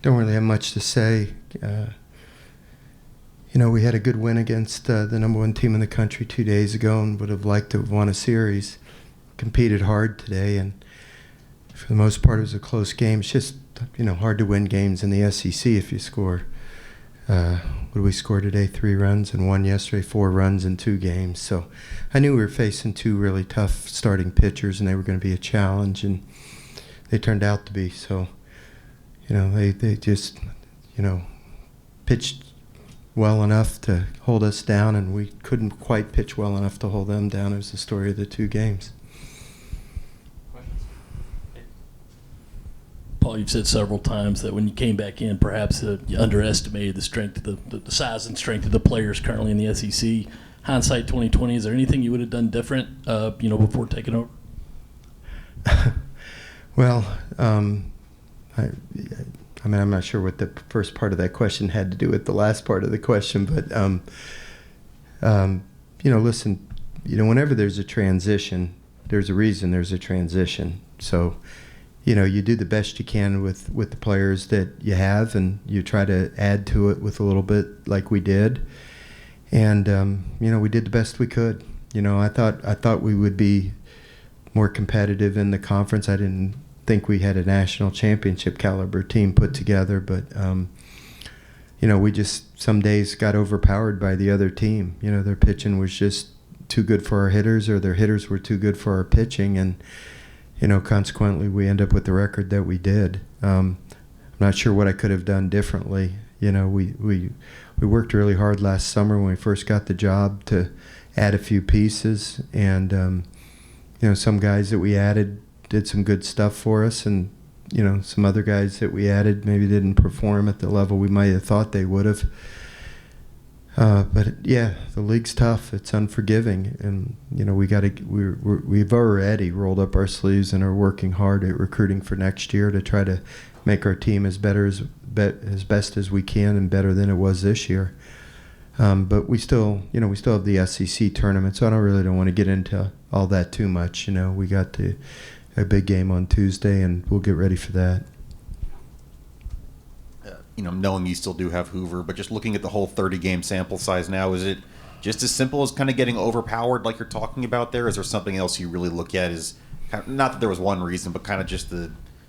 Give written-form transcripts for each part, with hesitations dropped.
Don't really have much to say. We had a good win against the number one team in the country 2 days ago and would have liked to have won a series. Competed hard today, and for the most part it was a close game. It's just, hard to win games in the SEC if you score. What did we score today? 3 runs, and 1 yesterday, 4 runs in 2 games. So I knew we were facing 2 really tough starting pitchers, and they were going to be a challenge, and they turned out to be. So, they just, pitched well enough to hold us down, and we couldn't quite pitch well enough to hold them down. It was the story of the 2 games. Paul, you've said several times that when you came back in, perhaps you underestimated the strength of the size and strength of the players currently in the SEC. Hindsight 2020, is there anything you would have done different, before taking over? Well, I'm not sure what the first part of that question had to do with the last part of the question, but listen, whenever there's a transition, there's a reason there's a transition. So, you do the best you can with the players that you have, and you try to add to it with a little bit like we did. And, we did the best we could. I thought we would be more competitive in the conference. I didn't think we had a national championship caliber team put together, but, we just some days got overpowered by the other team. Their pitching was just too good for our hitters, or their hitters were too good for our pitching, and consequently, we end up with the record that we did. I'm not sure what I could have done differently. We worked really hard last summer when we first got the job to add a few pieces, and some guys that we added did some good stuff for us, and some other guys that we added maybe didn't perform at the level we might have thought they would have. But yeah, the league's tough. It's unforgiving, and we've already rolled up our sleeves and are working hard at recruiting for next year to try to make our team as best as we can and better than it was this year. But we still have the SEC tournament, so I don't want to get into all that too much. We got a big game on Tuesday, and we'll get ready for that. Knowing you still do have Hoover, but just looking at the whole 30-game sample size now, is it just as simple as kind of getting overpowered like you're talking about there? Is there something else you really look at as, not that there was one reason, but kind of just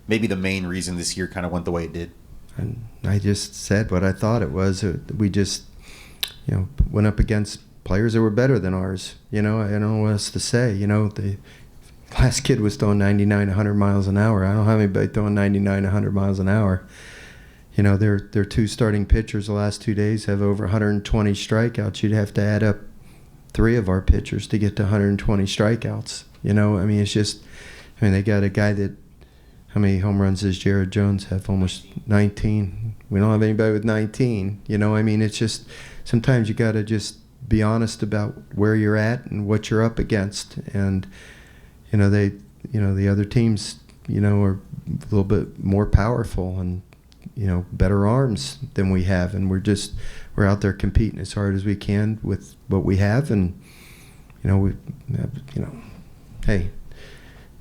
maybe the main reason this year kind of went the way it did? And I just said what I thought it was. We just, went up against players that were better than ours. I don't know what else to say. The last kid was throwing 99, 100 miles an hour. I don't have anybody throwing 99, 100 miles an hour. Their 2 starting pitchers the last 2 days have over 120 strikeouts. You'd have to add up 3 of our pitchers to get to 120 strikeouts. It's just, they got a guy that, how many home runs does Jared Jones have? Almost 19. We don't have anybody with 19. It's just, sometimes you got to just be honest about where you're at and what you're up against. And, the other teams, are a little bit more powerful and, better arms than we have, and we're out there competing as hard as we can with what we have, and hey,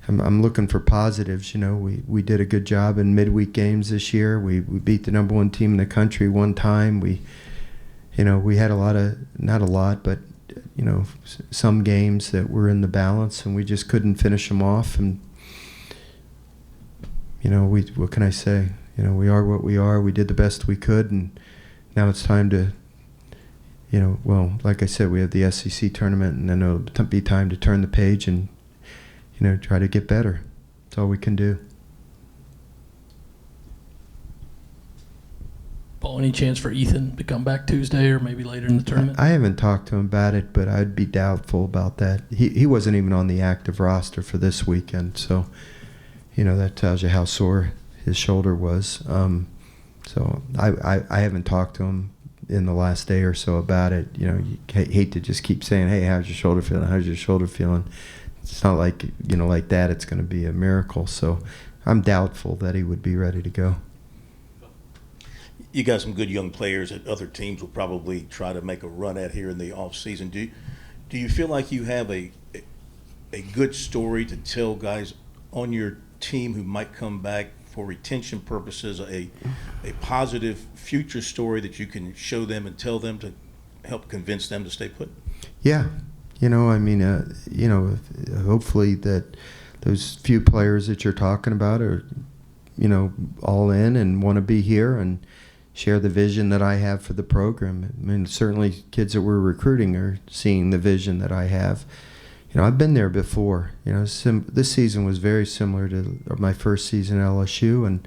I'm looking for positives. We did a good job in midweek games this year. We beat the number one team in the country one time. We had not a lot, but some games that were in the balance, and we just couldn't finish them off. And what can I say? We are what we are. We did the best we could, and now it's time to, like I said, we have the SEC tournament, and then it'll be time to turn the page and, try to get better. That's all we can do. Paul, any chance for Ethan to come back Tuesday or maybe later in the tournament? I haven't talked to him about it, but I'd be doubtful about that. He wasn't even on the active roster for this weekend, so, that tells you how sore his shoulder was. So I haven't talked to him in the last day or so about it. You hate to just keep saying, hey, how's your shoulder feeling? How's your shoulder feeling? It's not like, like that it's going to be a miracle. So I'm doubtful that he would be ready to go. You got some good young players that other teams will probably try to make a run at here in the offseason. Do you feel like you have a good story to tell guys on your team who might come back for retention purposes, a positive future story that you can show them and tell them to help convince them to stay put? Yeah. I mean, hopefully that those few players that you're talking about are, all in and want to be here and share the vision that I have for the program. I mean, certainly kids that we're recruiting are seeing the vision that I have. I've been there before. This season was very similar to my first season at LSU, and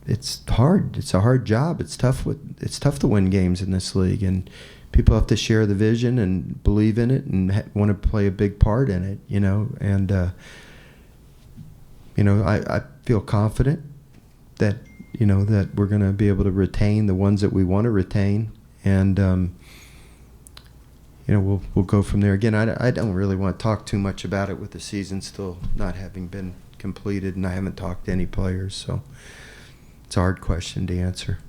it's hard. It's a hard job. It's tough to win games in this league, and people have to share the vision and believe in it and want to play a big part in it. And I feel confident that that we're going to be able to retain the ones that we want to retain, and we'll go from there. Again, I don't really want to talk too much about it with the season still not having been completed, and I haven't talked to any players, so it's a hard question to answer.